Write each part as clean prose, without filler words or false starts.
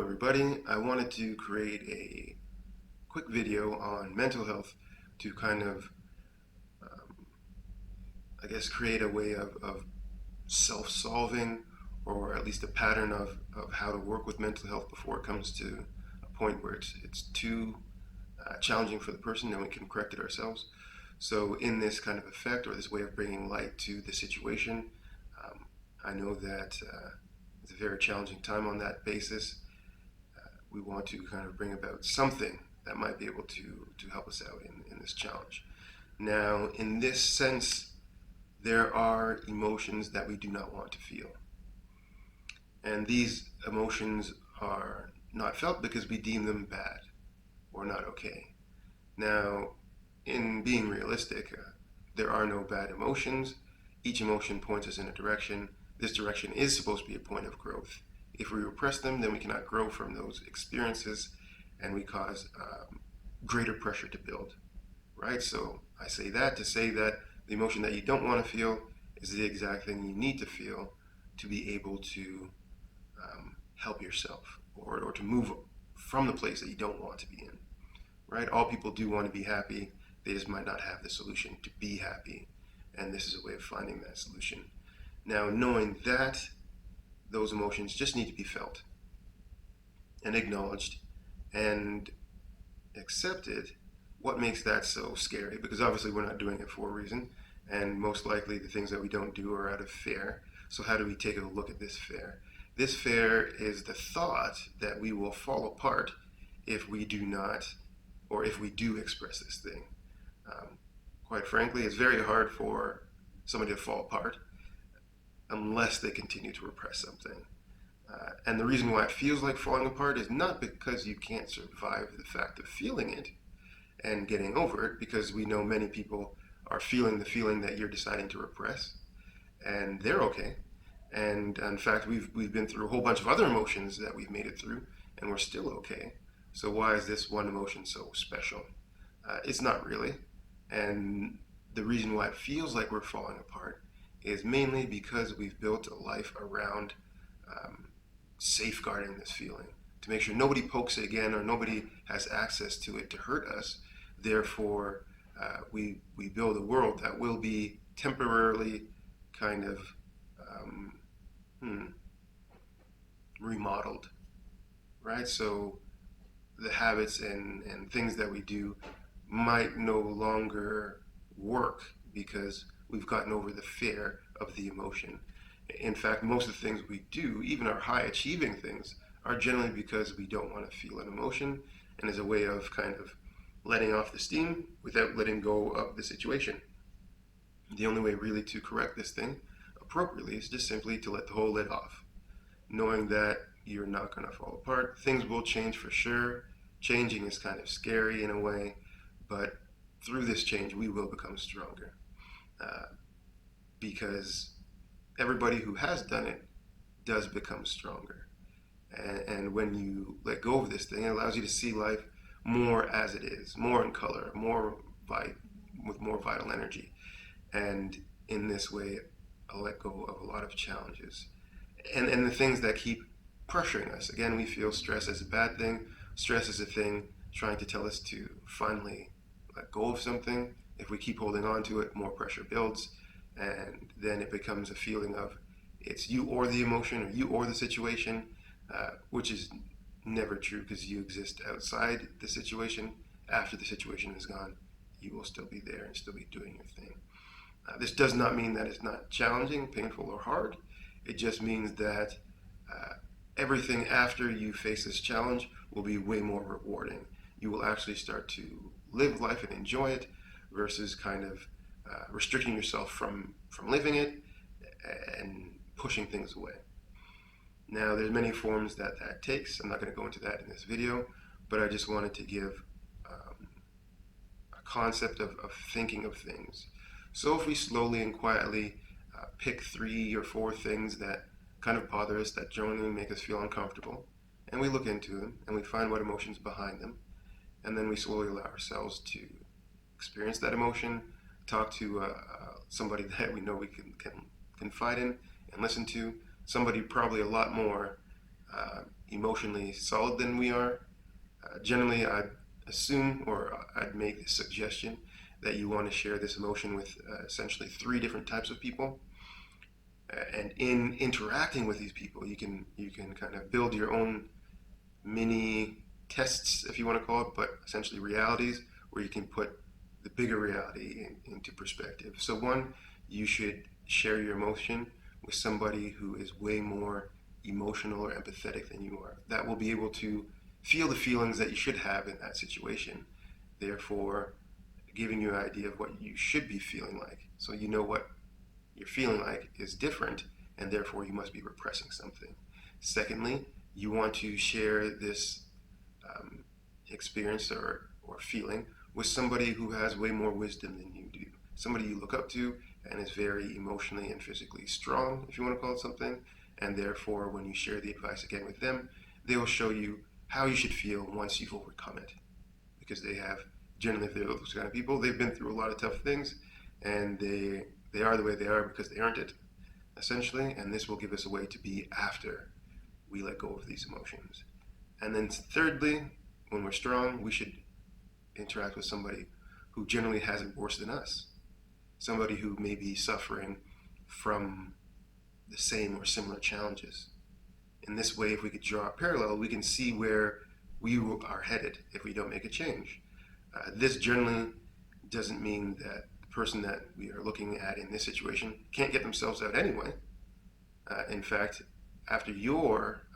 everybody. I wanted to create a quick video on mental health to kind of, create a way of self-solving, or at least a pattern of how to work with mental health before it comes to a point where it's too challenging for the person and we can correct it ourselves. So in this kind of effect, or this way of bringing light to the situation, I know that it's a very challenging time on that basis. We want to kind of bring about something that might be able to help us out in this challenge. Now, in this sense, there are emotions that we do not want to feel. And these emotions are not felt because we deem them bad or not okay. Now, in being realistic, there are no bad emotions. Each emotion points us in a direction. This direction is supposed to be a point of growth. If we repress them, then we cannot grow from those experiences, and we cause greater pressure to build, right? So I say that to say that the emotion that you don't want to feel is the exact thing you need to feel to be able to help yourself, or to move from the place that you don't want to be in, right? All people do want to be happy. They just might not have the solution to be happy, and this is a way of finding that solution. Now, knowing that those emotions just need to be felt and acknowledged and accepted, what makes that so scary? Because obviously we're not doing it for a reason, and most likely the things that we don't do are out of fear. So how do we take a look at this fear? This fear is the thought that we will fall apart if we do not, or if we do express this thing. Quite frankly, it's very hard for somebody to fall apart unless they continue to repress something. And the reason why it feels like falling apart is not because you can't survive the fact of feeling it and getting over it, because we know many people are feeling the feeling that you're deciding to repress, and they're okay. And in fact, we've been through a whole bunch of other emotions that we've made it through, and we're still okay. So why is this one emotion so special? It's not really. And the reason why it feels like we're falling apart is mainly because we've built a life around safeguarding this feeling, to make sure nobody pokes it again, or nobody has access to it to hurt us. Therefore, we build a world that will be temporarily kind of remodeled, right? So the habits and things that we do might no longer work because we've gotten over the fear of the emotion. In fact, most of the things we do, even our high achieving things, are generally because we don't want to feel an emotion, and as a way of kind of letting off the steam without letting go of the situation. The only way really to correct this thing appropriately is just simply to let the whole lid off, knowing that you're not going to fall apart. Things will change for sure. Changing is kind of scary in a way, but through this change we will become stronger, because everybody who has done it does become stronger. And when you let go of this thing, it allows you to see life more as it is, more in color, with more vital energy. And in this way, I'll let go of a lot of challenges. And the things that keep pressuring us. Again, we feel stress as a bad thing. Stress is a thing trying to tell us to finally let go of something. If we keep holding on to it, more pressure builds, and then it becomes a feeling of it's you or the emotion, or you or the situation, which is never true, because you exist outside the situation. After the situation is gone, you will still be there and still be doing your thing. This does not mean that it's not challenging, painful, or hard. It just means that everything after you face this challenge will be way more rewarding. You will actually start to live life and enjoy it, versus kind of restricting yourself from living it and pushing things away. Now, there's many forms that takes. I'm not going to go into that in this video, but I just wanted to give a concept of thinking of things. So if we slowly and quietly pick 3 or 4 things that kind of bother us, that generally make us feel uncomfortable, and we look into them and we find what emotions behind them, and then we slowly allow ourselves to experience that emotion, talk to somebody that we know we can confide in and listen to, somebody probably a lot more emotionally solid than we are. Generally, I'd assume or I'd make the suggestion that you want to share this emotion with essentially three different types of people. And in interacting with these people, you can kind of build your own mini tests, if you want to call it, but essentially realities where you can put the bigger reality into perspective. So one, you should share your emotion with somebody who is way more emotional or empathetic than you are. That will be able to feel the feelings that you should have in that situation, therefore giving you an idea of what you should be feeling like. So you know what you're feeling like is different, and therefore you must be repressing something. Secondly, you want to share this experience or feeling with somebody who has way more wisdom than you do. Somebody you look up to and is very emotionally and physically strong, if you want to call it something, and therefore when you share the advice again with them, they will show you how you should feel once you've overcome it. Because they have, generally, if they're those kind of people, they've been through a lot of tough things, and they are the way they are because they earned it, essentially, and this will give us a way to be after we let go of these emotions. And then thirdly, when we're strong, we should interact with somebody who generally has it worse than us. Somebody who may be suffering from the same or similar challenges. In this way, if we could draw a parallel, we can see where we are headed if we don't make a change. This generally doesn't mean that the person that we are looking at in this situation can't get themselves out anyway. In fact, after your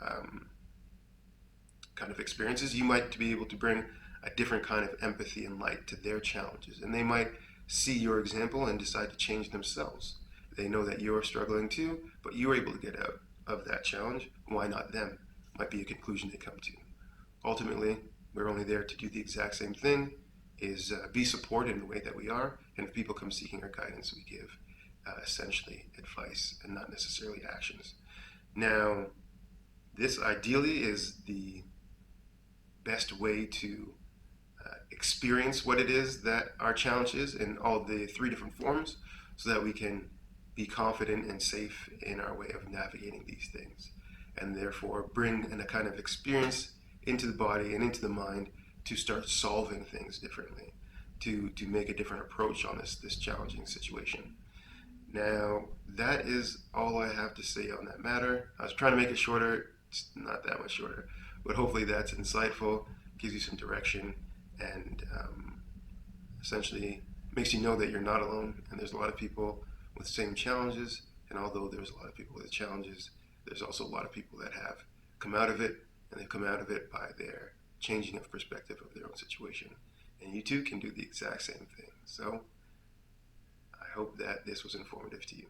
kind of experiences, you might be able to bring a different kind of empathy and light to their challenges, and they might see your example and decide to change themselves. They know that you're struggling too, but you're able to get out of that challenge. Why not them? Might be a conclusion they come to. Ultimately, we're only there to do the exact same thing, is be supported in the way that we are, and if people come seeking our guidance, we give essentially advice and not necessarily actions. Now, this ideally is the best way to experience what it is that our challenge is in all the three different forms, so that we can be confident and safe in our way of navigating these things, and therefore bring in a kind of experience into the body and into the mind to start solving things differently, to make a different approach on this challenging situation. Now, that is all I have to say on that matter. I was trying to make it shorter. It's not that much shorter, but hopefully that's insightful, gives you some direction, and essentially makes you know that you're not alone, and there's a lot of people with the same challenges. And although there's a lot of people with challenges, there's also a lot of people that have come out of it, and they've come out of it by their changing of perspective of their own situation. And you too can do the exact same thing. So I hope that this was informative to you.